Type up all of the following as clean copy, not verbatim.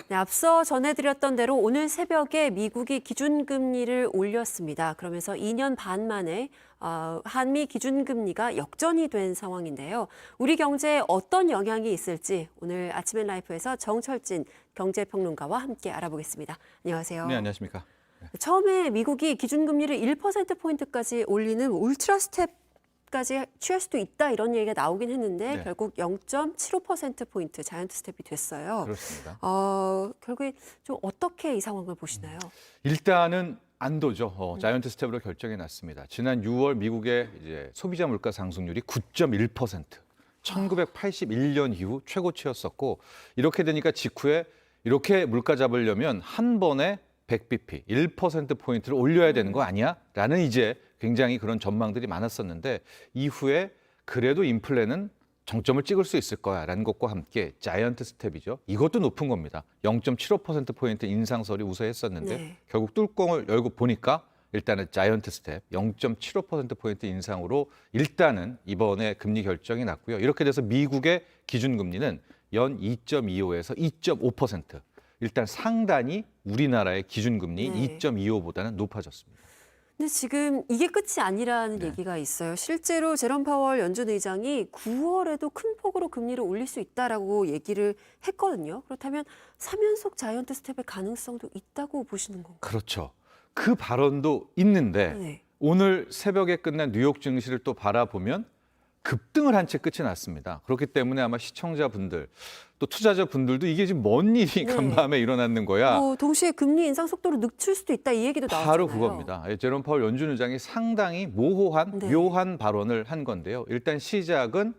네, 앞서 전해드렸던 대로 오늘 새벽에 미국이 기준금리를 올렸습니다. 그러면서 2년 반 만에 한미 기준금리가 역전이 된 상황인데요. 우리 경제에 어떤 영향이 있을지 오늘 아침엔 라이프에서 정철진 경제평론가와 함께 알아보겠습니다. 안녕하세요. 네, 안녕하십니까. 처음에 미국이 기준금리를 1%포인트까지 올리는 울트라 스텝까지 취할 수도 있다 이런 얘기가 나오긴 했는데 네. 결국 0.75%포인트 자이언트 스텝이 됐어요. 그렇습니다. 결국에 좀 어떻게 이 상황을 보시나요? 일단은 안도죠. 자이언트 스텝으로 결정이 났습니다. 지난 6월 미국의 이제 소비자 물가 상승률이 9.1%. 1981년 이후 최고치였었고 이렇게 되니까 직후에 이렇게 물가 잡으려면 한 번에 100bp, 1%포인트를 올려야 되는 거 아니야? 라는 이제 굉장히 그런 전망들이 많았었는데 이후에 그래도 인플레는 정점을 찍을 수 있을 거야라는 것과 함께 자이언트 스텝이죠. 이것도 높은 겁니다. 0.75%포인트 인상설이 우세했었는데 네. 결국 뚜껑을 열고 보니까 일단은 자이언트 스텝 0.75%포인트 인상으로 일단은 이번에 금리 결정이 났고요. 이렇게 돼서 미국의 기준금리는 연 2.25에서 2.5%. 일단 상단이 우리나라의 기준금리 네. 2.25보다는 높아졌습니다. 근데 지금 이게 끝이 아니라는 네. 얘기가 있어요. 실제로 제롬 파월 연준 의장이 9월에도 큰 폭으로 금리를 올릴 수 있다라고 얘기를 했거든요. 그렇다면 3연속 자이언트 스텝의 가능성도 있다고 보시는 건가요? 그렇죠. 그 발언도 있는데 네. 오늘 새벽에 끝난 뉴욕 증시를 또 바라보면 급등을 한 채 끝이 났습니다. 그렇기 때문에 아마 시청자분들 또 투자자분들도 이게 지금 뭔 일이 네. 간밤에 일어나는 거야. 동시에 금리 인상 속도를 늦출 수도 있다 이 얘기도 나왔잖아요. 바로 그겁니다. 제롬 파월 연준 의장이 상당히 모호한 네. 묘한 발언을 한 건데요. 일단 시작은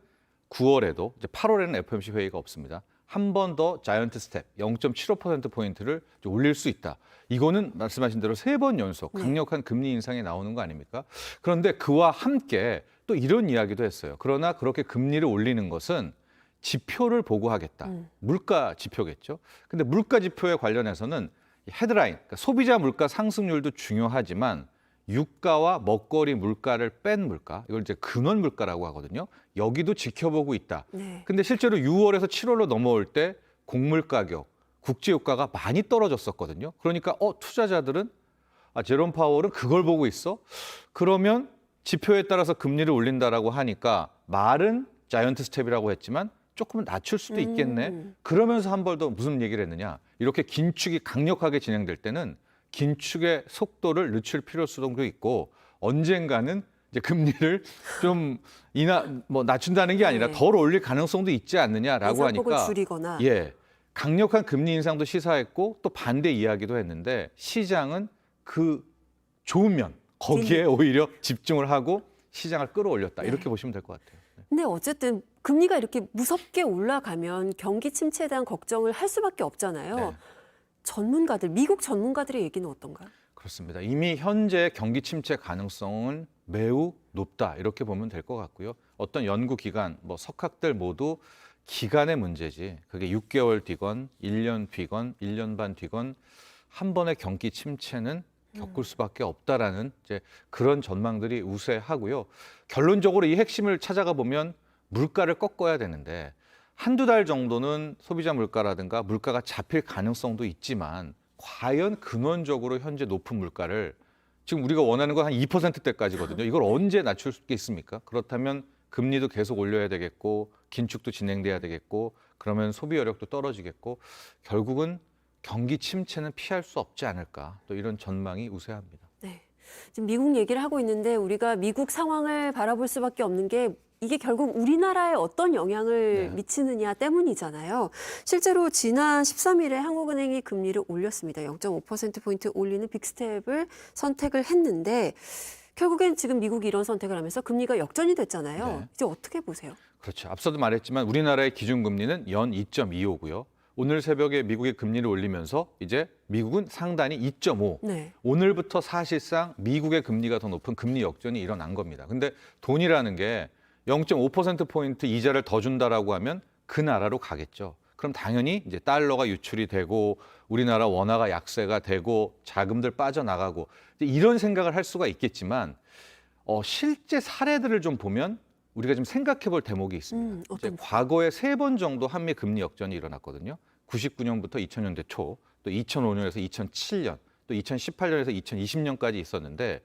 9월에도 이제 8월에는 FOMC 회의가 없습니다. 한 번 더 자이언트 스텝 0.75%포인트를 올릴 수 있다. 이거는 말씀하신 대로 3번 연속 강력한 금리 인상이 나오는 거 아닙니까? 그런데 그와 함께 또 이런 이야기도 했어요. 그러나 그렇게 금리를 올리는 것은 지표를 보고 하겠다. 물가 지표겠죠. 근데 물가 지표에 관련해서는 헤드라인, 그러니까 소비자 물가 상승률도 중요하지만 유가와 먹거리 물가를 뺀 물가, 이걸 이제 근원 물가라고 하거든요. 여기도 지켜보고 있다. 네. 근데 실제로 6월에서 7월로 넘어올 때 곡물 가격, 국제 유가가 많이 떨어졌었거든요. 그러니까 투자자들은 제롬 파월은 그걸 보고 있어? 그러면 지표에 따라서 금리를 올린다라고 하니까 말은 자이언트 스텝이라고 했지만 조금은 낮출 수도 있겠네. 그러면서 한 번 더 무슨 얘기를 했느냐. 이렇게 긴축이 강력하게 진행될 때는 긴축의 속도를 늦출 필요성도 있고 언젠가는 이제 금리를 좀 낮춘다는 게 아니라 네. 덜 올릴 가능성도 있지 않느냐라고 인상폭을 하니까 줄이거나. 강력한 금리 인상도 시사했고 또 반대 이야기도 했는데 시장은 그 좋은 면 거기에 오히려 집중을 하고 시장을 끌어올렸다. 네. 이렇게 보시면 될 것 같아요. 근데 어쨌든 금리가 이렇게 무섭게 올라가면 경기 침체에 대한 걱정을 할 수밖에 없잖아요. 네. 미국 전문가들의 얘기는 어떤가요? 그렇습니다. 이미 현재 경기 침체 가능성은 매우 높다. 이렇게 보면 될 것 같고요. 어떤 연구기관, 석학들 모두 기간의 문제지. 그게 6개월 뒤건, 1년 뒤건, 1년 반 뒤건 한 번의 경기 침체는 겪을 수밖에 없다라는 이제 그런 전망들이 우세하고요. 결론적으로 이 핵심을 찾아가 보면 물가를 꺾어야 되는데 한두 달 정도는 소비자 물가라든가 물가가 잡힐 가능성도 있지만 과연 근원적으로 현재 높은 물가를 지금 우리가 원하는 건 한 2%대까지거든요. 이걸 언제 낮출 수 있습니까? 그렇다면 금리도 계속 올려야 되겠고 긴축도 진행돼야 되겠고 그러면 소비 여력도 떨어지겠고 결국은 경기 침체는 피할 수 없지 않을까. 또 이런 전망이 우세합니다. 네. 지금 미국 얘기를 하고 있는데 우리가 미국 상황을 바라볼 수밖에 없는 게 이게 결국 우리나라에 어떤 영향을 네. 미치느냐 때문이잖아요. 실제로 지난 13일에 한국은행이 금리를 올렸습니다. 0.5%포인트 올리는 빅스텝을 선택을 했는데 결국엔 지금 미국이 이런 선택을 하면서 금리가 역전이 됐잖아요. 네. 이제 어떻게 보세요? 그렇죠. 앞서도 말했지만 우리나라의 기준금리는 연 2.25고요. 오늘 새벽에 미국이 금리를 올리면서 이제 미국은 상단이 2.5. 네. 오늘부터 사실상 미국의 금리가 더 높은 금리 역전이 일어난 겁니다. 근데 돈이라는 게 0.5%포인트 이자를 더 준다라고 하면 그 나라로 가겠죠. 그럼 당연히 이제 달러가 유출이 되고 우리나라 원화가 약세가 되고 자금들 빠져나가고 이런 생각을 할 수가 있겠지만 실제 사례들을 좀 보면 우리가 좀 생각해 볼 대목이 있습니다. 이제 어떤 과거에 3번 정도 한미 금리 역전이 일어났거든요. 99년부터 2000년대 초, 또 2005년에서 2007년, 또 2018년에서 2020년까지 있었는데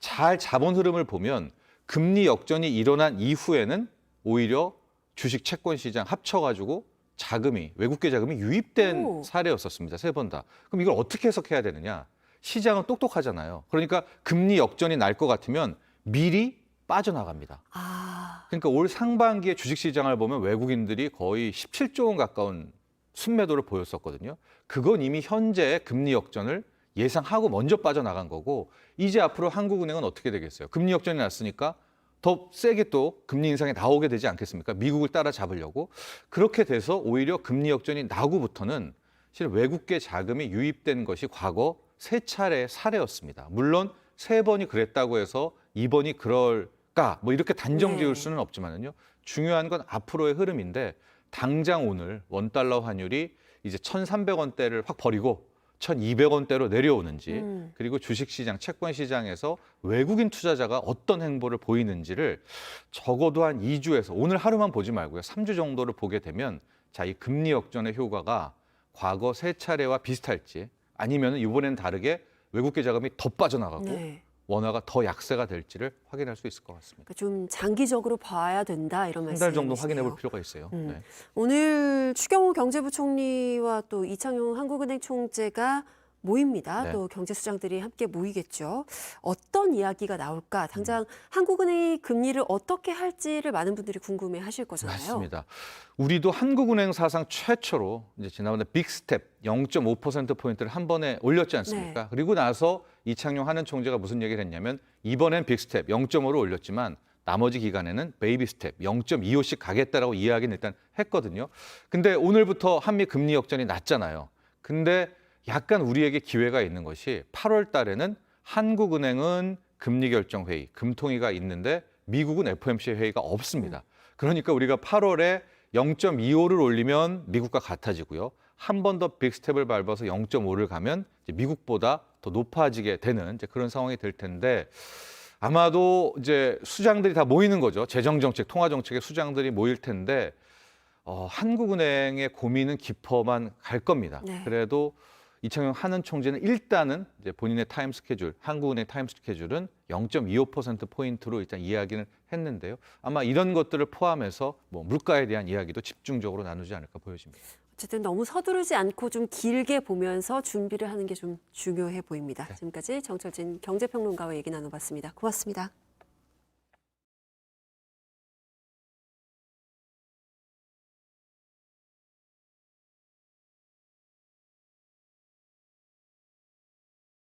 잘 자본 흐름을 보면 금리 역전이 일어난 이후에는 오히려 주식 채권 시장 합쳐가지고 자금이 외국계 자금이 유입된 오. 사례였었습니다. 세 번 다. 그럼 이걸 어떻게 해석해야 되느냐? 시장은 똑똑하잖아요. 그러니까 금리 역전이 날 것 같으면 미리 빠져나갑니다. 아, 그러니까 올 상반기에 주식 시장을 보면 외국인들이 거의 17조 원 가까운 순매도를 보였었거든요. 그건 이미 현재 금리 역전을 예상하고 먼저 빠져나간 거고 이제 앞으로 한국은행은 어떻게 되겠어요? 금리 역전이 났으니까 더 세게 또 금리 인상이 나오게 되지 않겠습니까? 미국을 따라잡으려고. 그렇게 돼서 오히려 금리 역전이 나고부터는 실은 외국계 자금이 유입된 것이 과거 세 차례의 사례였습니다. 물론 세 번이 그랬다고 해서 이번이 그럴까? 뭐 이렇게 단정 지을 네. 수는 없지만은요. 중요한 건 앞으로의 흐름인데 당장 오늘 원달러 환율이 이제 1,300원대를 확 버리고 1,200원대로 내려오는지 그리고 주식시장, 채권시장에서 외국인 투자자가 어떤 행보를 보이는지를 적어도 한 2주에서 오늘 하루만 보지 말고요. 3주 정도를 보게 되면 자, 이 금리 역전의 효과가 과거 세 차례와 비슷할지 아니면 이번엔 다르게 외국계 자금이 더 빠져나가고 네. 원화가 더 약세가 될지를 확인할 수 있을 것 같습니다. 그러니까 좀 장기적으로 봐야 된다 이런 한 달 정도 말씀이시네요. 확인해 볼 필요가 있어요. 네. 오늘 추경호 경제부총리와 또 이창용 한국은행 총재가 모입니다. 네. 또 경제수장들이 함께 모이겠죠. 어떤 이야기가 나올까? 당장 한국은행이 금리를 어떻게 할지를 많은 분들이 궁금해하실 거잖아요. 맞습니다. 우리도 한국은행 사상 최초로 이제 지난번에 빅스텝 0.5%포인트를 한 번에 올렸지 않습니까? 네. 그리고 나서 이창용 한은 총재가 무슨 얘기를 했냐면 이번엔 빅스텝 0.5로 올렸지만 나머지 기간에는 베이비 스텝 0.25씩 가겠다라고 이야기는 일단 했거든요. 근데 오늘부터 한미 금리 역전이 났잖아요. 근데 약간 우리에게 기회가 있는 것이 8월 달에는 한국은행은 금리 결정 회의, 금통위가 있는데 미국은 FOMC 회의가 없습니다. 그러니까 우리가 8월에 0.25를 올리면 미국과 같아지고요. 한 번 더 빅스텝을 밟아서 0.5를 가면 이제 미국보다 더 높아지게 되는 이제 그런 상황이 될 텐데 아마도 이제 수장들이 다 모이는 거죠. 재정정책, 통화정책의 수장들이 모일 텐데 한국은행의 고민은 깊어만 갈 겁니다. 네. 그래도 이창용 한은 총재는 일단은 이제 본인의 타임 스케줄, 한국은행 타임 스케줄은 0.25%포인트로 일단 이야기는 했는데요. 아마 이런 것들을 포함해서 뭐 물가에 대한 이야기도 집중적으로 나누지 않을까 보여집니다. 어쨌든 너무 서두르지 않고 좀 길게 보면서 준비를 하는 게 좀 중요해 보입니다. 지금까지 정철진 경제평론가와 얘기 나눠봤습니다. 고맙습니다.